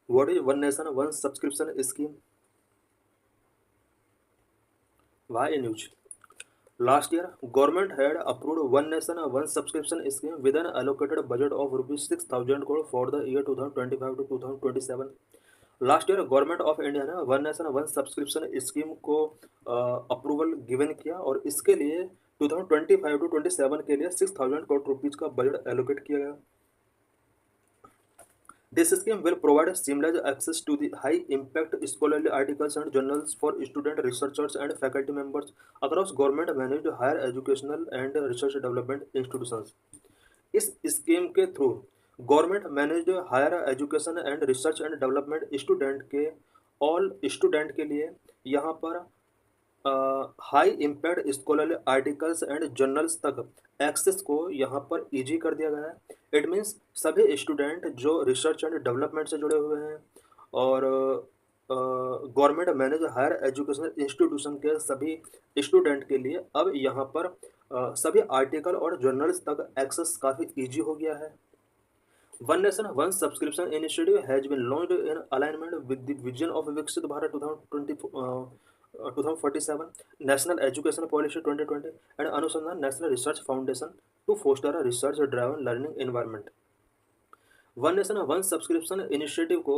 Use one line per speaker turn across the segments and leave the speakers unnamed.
What is One Nation One subscription scheme? Why news? Last year, government had approved One Nation One subscription scheme with an allocated budget of rupees 6,000 crore for the year 2025 to 2027. Last year government of India ने one nation one subscription scheme को approval given किया और इसके लिए 2025 to 27 के लिए 6,000 crore rupees का budget allocate किया गया. This scheme will provide seamless access to the high-impact scholarly articles and journals for student researchers and faculty members across government-managed higher educational and research development institutions. इस scheme के through government managed higher education and research and development student के लिए यहाँ पर high impact scholarly articles and journals तक access को यहाँ पर इजी कर दिया गया है. इट मीन्स सभी स्टूडेंट जो रिसर्च एंड डेवलपमेंट से जुड़े हुए हैं और government manage higher education institution के सभी स्टूडेंट के लिए अब यहाँ पर सभी आर्टिकल और जर्नल्स तक एक्सेस काफ़ी इजी हो गया है. One nation one subscription initiative has been launched in alignment with the vision of Viksit Bharat 2047, national education policy 2020 and Anusandhan national research foundation to foster a research driven learning environment. One nation one subscription initiative को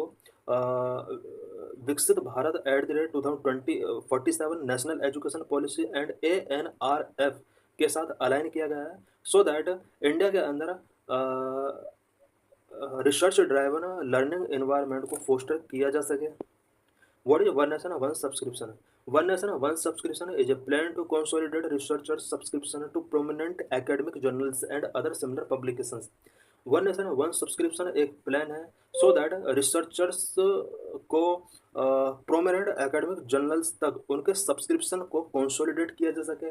Viksit Bharat @ 2047 national education policy and ANRF के साथ align किया गया है so that India के अंदर research driven learning environment को poster किया जा सके. What is One Nation One subscription? One Nation One subscription is a plan to consolidate researchers' subscription to prominent academic journals and other similar publications. One nation one subscription एक plan है so that researchers को prominent academic journals तक उनके subscription को consolidate किया जा सके.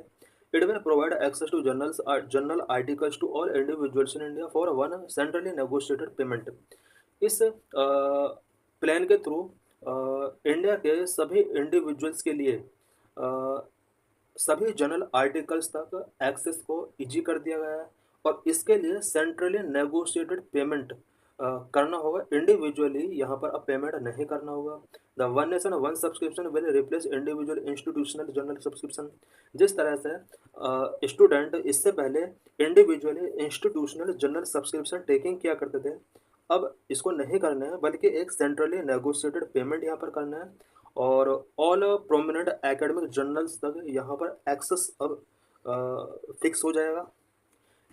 It will provide access to journal articles to all individuals in India for one centrally negotiated payment. इस प्लान के थ्रू इंडिया के सभी इंडिविजुअल्स के लिए सभी जर्नल आर्टिकल्स तक एक्सेस को इजी कर दिया गया है और इसके लिए सेंट्रली नेगोशिएटेड पेमेंट करना होगा. इंडिविजुअली यहाँ पर अब पेमेंट नहीं करना होगा. The one nation one subscription will replace individual institutional journal subscription. जिस तरह से स्टूडेंट इससे पहले individually institutional journal subscription taking किया करते थे, अब इसको नहीं करना है बल्कि एक सेंट्रली नेगोशिएटेड पेमेंट यहाँ पर करना है और ऑल प्रोमिनेंट एकेडमिक जर्नल्स तक यहाँ पर एक्सेस अब फिक्स हो जाएगा.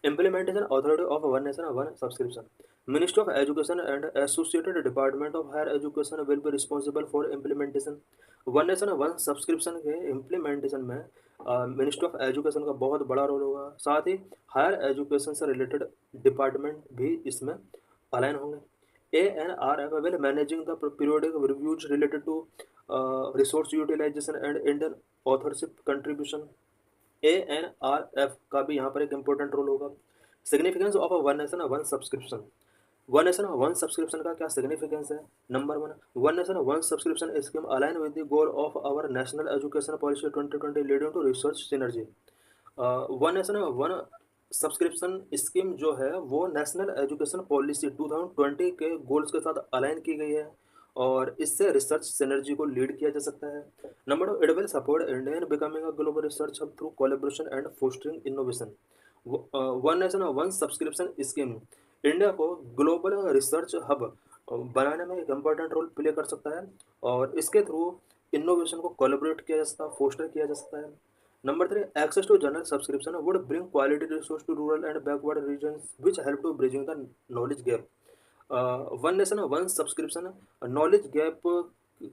Implementation Authority of One Nation One Subscription. Ministry of Education and Associated Department of Higher Education will be responsible for implementation. One Nation One Subscription के implementation में ministry of education का बहुत बड़ा role होगा. साथ ही higher education से related department भी इसमें अलाइन होंगे. ANRF will managing the periodic reviews related to resource utilization and Indian authorship contribution. ANRF का भी यहाँ पर एक इम्पोर्टेंट रोल होगा. Significance of one nation one subscription. One nation one subscription का क्या सिग्निफिकेंस है? Number one nation one subscription scheme align with the goal of our national education policy 2020 leading to research synergy. One nation one subscription scheme जो है वो national education policy 2020 के goals के साथ align की गई है और इससे रिसर्च सिनर्जी को लीड किया जा सकता है. Number 2, it will support India in becoming a global research hub through collaboration and fostering innovation. One nation one subscription scheme India को ग्लोबल रिसर्च हब बनाने में एक इम्पॉर्टेंट रोल प्ले कर सकता है और इसके थ्रू इनोवेशन को कोलैबोरेट किया जा सकता है, फोस्टर किया जा सकता है. Number 3, access to journal subscription would bring quality resource to rural and backward regions which help to bridging the knowledge gap. One nation one subscription knowledge gap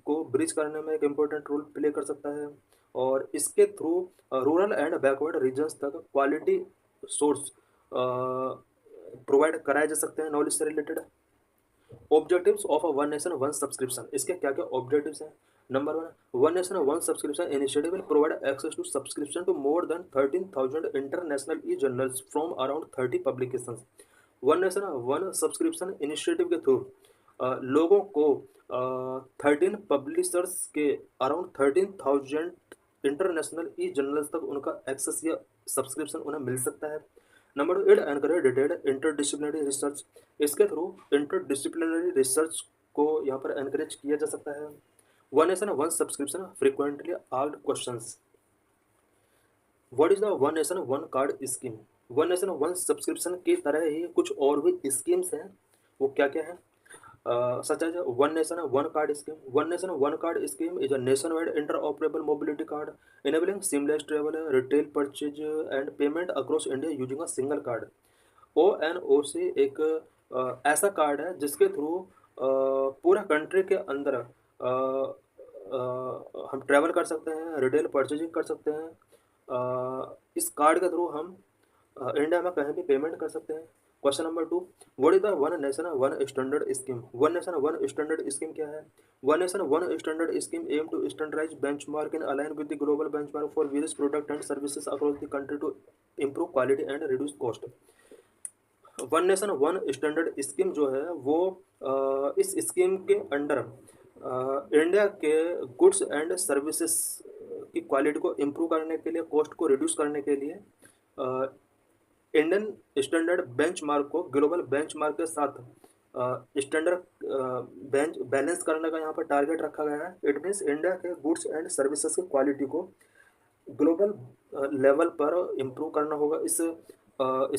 को ब्रिज करने में एक इम्पोर्टेंट रोल प्ले कर सकता है और इसके through rural and backward regions तक क्वालिटी सोर्स प्रोवाइड कराए जा सकते हैं नॉलेज से related. Objectives of one nation one subscription. इसके क्या क्या ऑब्जेक्टिव्स हैं? Number 1, one nation one subscription initiative will provide access to subscription to more than 13,000 international e journals from around 30 publications. One nation one subscription initiative के through लोगों को 13 publishers के around 13,000 international e journals तक उनका access या subscription उन्हें मिल सकता है. Number 2, it encourage detailed interdisciplinary research. इसके थ्रू इंटरडिसिप्लिनरी रिसर्च को यहाँ पर एनकरेज किया जा सकता है। One nation one subscription frequently asked questions. What is the one nation one card scheme? One nation one subscription की तरह ही कुछ और भी स्कीम्स हैं, वो क्या क्या है? Such as one nation one card scheme. One nation one card scheme is a nationwide interoperable mobility card enabling seamless travel, retail purchase and payment across India using a single card। ONOC एक ऐसा card है जिसके through पूरा country के अंदर हम travel कर सकते हैं, रिटेल परचेजिंग कर सकते हैं। इस कार्ड के थ्रू हम इंडिया में कहीं भी पेमेंट कर सकते हैं। Question number 2, what is the one nation one standard scheme? One nation one standard scheme क्या है? One nation one standard scheme aim to standardise benchmark in align with the global benchmark for various product and services across the country to improve quality and reduce cost. One nation one standard scheme जो है वो इस scheme के under India के goods and services की quality को improve करने के लिए, कॉस्ट को रिड्यूस करने के लिए इंडियन स्टैंडर्ड बेंचमार्क को ग्लोबल बेंचमार्क के साथ स्टैंडर्ड बैलेंस करने का यहाँ पर टारगेट रखा गया है। इट मीन्स इंडिया के गुड्स एंड सर्विसेज की क्वालिटी को ग्लोबल लेवल पर इम्प्रूव करना होगा इस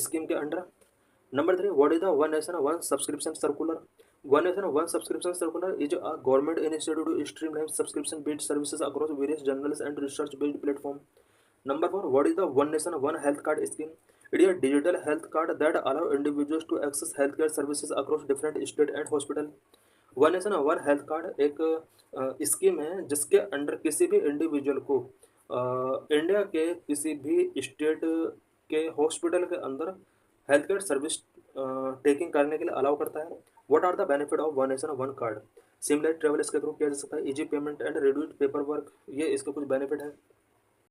स्कीम के under. Number 3, what is the one nation one subscription circular? One nation one subscription circular is a government initiative to streamline subscription based services across various journals and research based platform. Number 4, what is the One Nation One Health Card scheme? It is a digital health card that allow individuals to access healthcare services across different state and hospital। One Nation One Health Card एक scheme है जिसके under किसी भी individual को India के किसी भी state के हॉस्पिटल के अंदर हेल्थ केयर सर्विस टेकिंग करने के लिए अलाउ करता है। What are the benefit of one nation one card? Seamless travel इसके थ्रू किया जा सकता है, easy payment and reduced paper work, ये इसके कुछ बेनिफिट है।